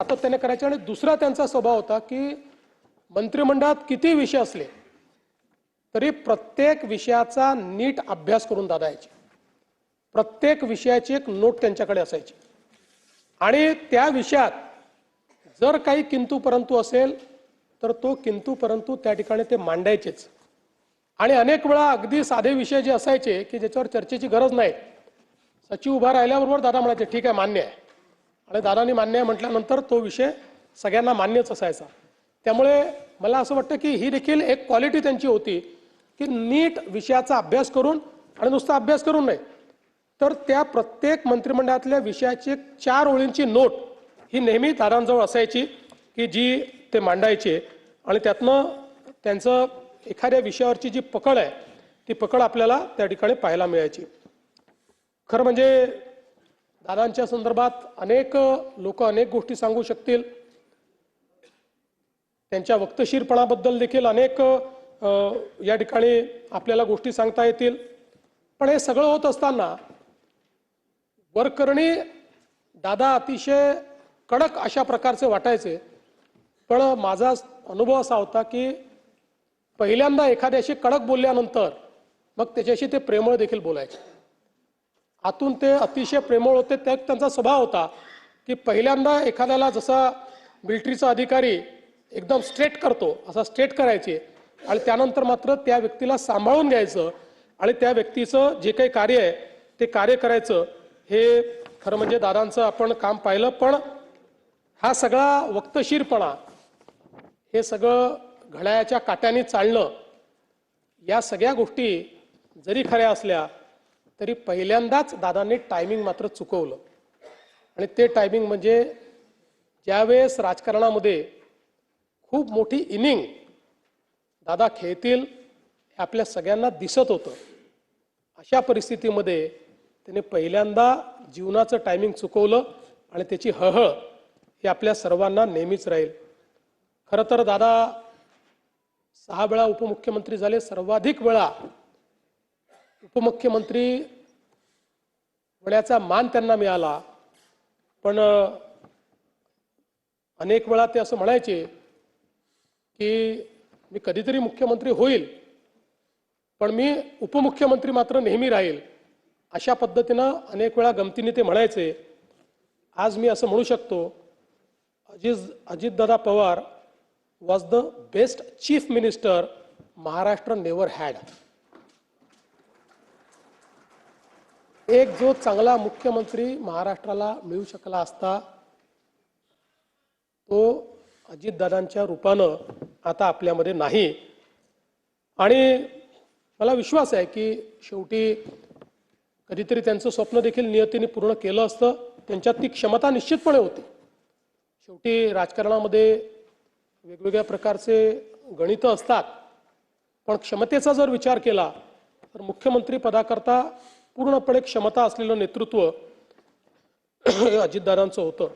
सातत्याने करायचे। आणि दुसरा त्यांचा स्वभाव होता की मंत्रिमंडळात किती विषय असले तरी प्रत्येक विषयाचा नीट अभ्यास करून दादा यायचे। प्रत्येक विषयाची एक नोट त्यांच्याकडे असायची आणि त्या विषयात जर काही किंतु परंतु असेल तर तो किंतु परंतु त्या ठिकाणी ते मांडायचेच। आणि अनेक वेळा अगदी साधे विषय जे असायचे की ज्याच्यावर चर्चेची गरज नाही, सचिव उभा राहिल्याबरोबर दादा म्हणायचे ठीक आहे मान्य आहे, आणि दादांनी मान्य आहे म्हटल्यानंतर तो विषय सगळ्यांना मान्यच असायचा। त्यामुळे मला असं वाटतं की ही देखील एक क्वालिटी त्यांची होती की नीट विषयाचा अभ्यास करून, आणि नुसता अभ्यास करून नाही तर त्या प्रत्येक मंत्रिमंडळातल्या विषयाची 4 ओळींची नोट ही नेहमी दादांजवळ असायची की जी ते मांडायचे। आणि त्यातनं त्यांचं एखाद्या विषयावरची जी पकड आहे ती पकड आपल्याला त्या ठिकाणी पाहायला मिळायची। खरं म्हणजे दादांच्या संदर्भात अनेक लोक अनेक गोष्टी सांगू शकतील, त्यांच्या वक्तशीरपणाबद्दल देखील अनेक या ठिकाणी आपल्याला गोष्टी सांगता येतील। पण हे सगळं होत असताना वरकरणी दादा अतिशय कडक अशा प्रकारचे वाटायचे। पण माझा अनुभव असा होता की पहिल्यांदा एखाद्याशी कडक बोलल्यानंतर मग त्याच्याशी ते प्रेमळ देखील बोलायचे। आतून ते अतिशय प्रेमळ होते। त्यांचा स्वभाव होता की पहिल्यांदा एखाद्याला जसा मिलिटरीचा अधिकारी एकदम स्ट्रेट करतो असा स्ट्रेट करायचे, आणि त्यानंतर मात्र त्या व्यक्तीला सांभाळून घ्यायचं आणि त्या व्यक्तीचं जे काही कार्य आहे ते कार्य करायचं। हे खरं म्हणजे दादांचं आपण काम पाहिलं। पण हा सगळा वक्तशीरपणा, हे सगळं घड्याळाच्या काट्याने चालणं, या सगळ्या गोष्टी जरी खऱ्या असल्या तरी पहिल्यांदाच दादांनी टायमिंग मात्र चुकवलं। आणि ते टायमिंग म्हणजे ज्यावेळेस राजकारणामध्ये खूप मोठी इनिंग दादा खेळतील हे आपल्या सगळ्यांना दिसत होतं, अशा परिस्थितीमध्ये त्याने पहिल्यांदा जीवनाचं टायमिंग चुकवलं आणि त्याची हळहळ ही आपल्या सर्वांना नेहमीच राहील। खरं तर दादा 6 वेळा उपमुख्यमंत्री झाले, सर्वाधिक वेळा उपमुख्यमंत्री होण्याचा मान त्यांना मिळाला। पण अनेक वेळा ते असं म्हणायचे की मी कधीतरी मुख्यमंत्री होईल पण मी उपमुख्यमंत्री मात्र नेहमी राहील, अशा पद्धतीनं अनेक वेळा गमतीने ते म्हणायचे। आज मी असं म्हणू शकतो Ajitdada Pawar was the best chief minister Maharashtra never had. एक जो चांगला मुख्यमंत्री महाराष्ट्राला मिळू शकला असता तो अजितदादांच्या रूपानं आता आपल्यामध्ये नाही। आणि मला विश्वास आहे की शेवटी कधीतरी त्यांचं स्वप्न देखील नियतीने पूर्ण केलं असतं। त्यांच्यात ती क्षमता निश्चितपणे होती। शेवटी राजकारणामध्ये वेगवेगळ्या प्रकारचे गणित असतात, पण क्षमतेचा जर विचार केला तर मुख्यमंत्री पदाकरता पूर्णपणे क्षमता असलेलं नेतृत्व अजितदादांचं होतं।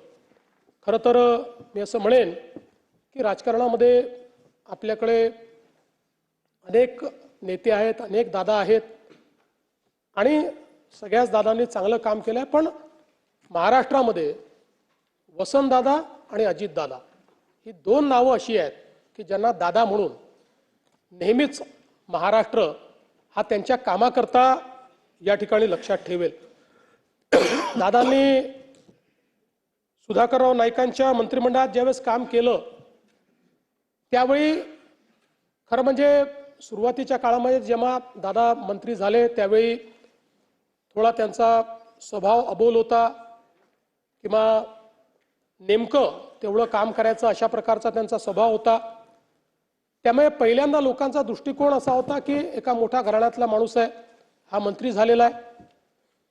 खरं तर मी असं म्हणेन की राजकारणामध्ये आपल्याकडे अनेक नेते आहेत, अनेक दादा आहेत, आणि सगळ्याच दादांनी चांगलं काम केलं आहे। पण महाराष्ट्रामध्ये वसंतदादा आणि अजितदादा ही 2 नावं अशी आहेत की ज्यांना दादा म्हणून नेहमीच महाराष्ट्र हा त्यांच्या कामाकरता या ठिकाणी लक्षात ठेवेल। दादांनी सुधाकरराव नाईकांच्या मंत्रिमंडळात ज्यावेळेस काम केलं त्यावेळी खरं म्हणजे सुरुवातीच्या काळामध्ये जेव्हा दादा मंत्री झाले त्यावेळी थोडा त्यांचा स्वभाव अबोल होता, किंवा नेमकं तेवढं काम करायचं अशा प्रकारचा त्यांचा स्वभाव होता। त्यामुळे पहिल्यांदा लोकांचा दृष्टिकोन असा होता की एका मोठ्या घराण्यातला माणूस आहे, हा मंत्री झालेला आहे।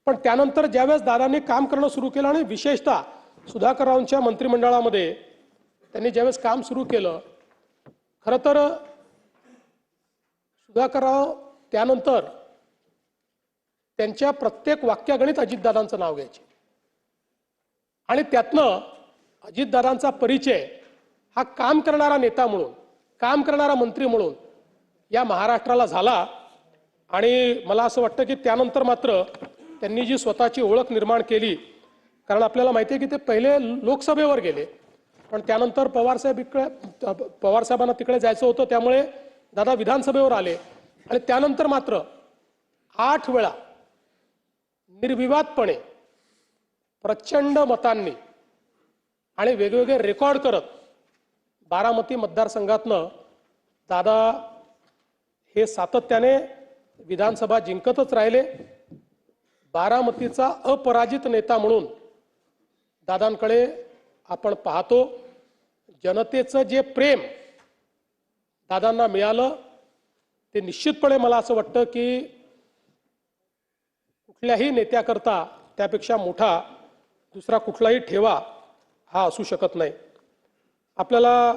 पण त्यानंतर ज्यावेळेस दादांनी काम करणं सुरू केलं आणि विशेषतः सुधाकररावांच्या मंत्रिमंडळामध्ये त्यांनी ज्यावेळेस काम सुरू केलं, खरं तर सुधाकरराव त्यानंतर त्यांच्या प्रत्येक वाक्यागणित अजितदादांचं नाव घ्यायचे, आणि त्यातनं अजितदादांचा परिचय हा काम करणारा नेता म्हणून, काम करणारा मंत्री म्हणून या महाराष्ट्राला झाला। आणि मला असं वाटतं की त्यानंतर मात्र त्यांनी जी स्वतःची ओळख निर्माण केली, कारण आपल्याला माहिती आहे की ते पहिले लोकसभेवर गेले पण त्यानंतर पवारसाहेबांना तिकडे जायचं होतं, त्यामुळे दादा विधानसभेवर आले आणि त्यानंतर मात्र 8 वेळा निर्विवादपणे प्रचंड मतांनी आणि वेगवेगळे रेकॉर्ड करत बारामती मतदारसंघातनं दादा हे सातत्याने विधानसभा जिंकतच राहिले. बारामतीचा अपराजित नेता म्हणून दादांकडे आपण पाहतो. जनतेचं जे प्रेम दादांना मिळालं ते निश्चितपणे मला असं वाटतं की कुठल्याही नेत्याकरता त्यापेक्षा मोठा दुसरा कुठलाही ठेवा हा असू शकत नाही. आपल्याला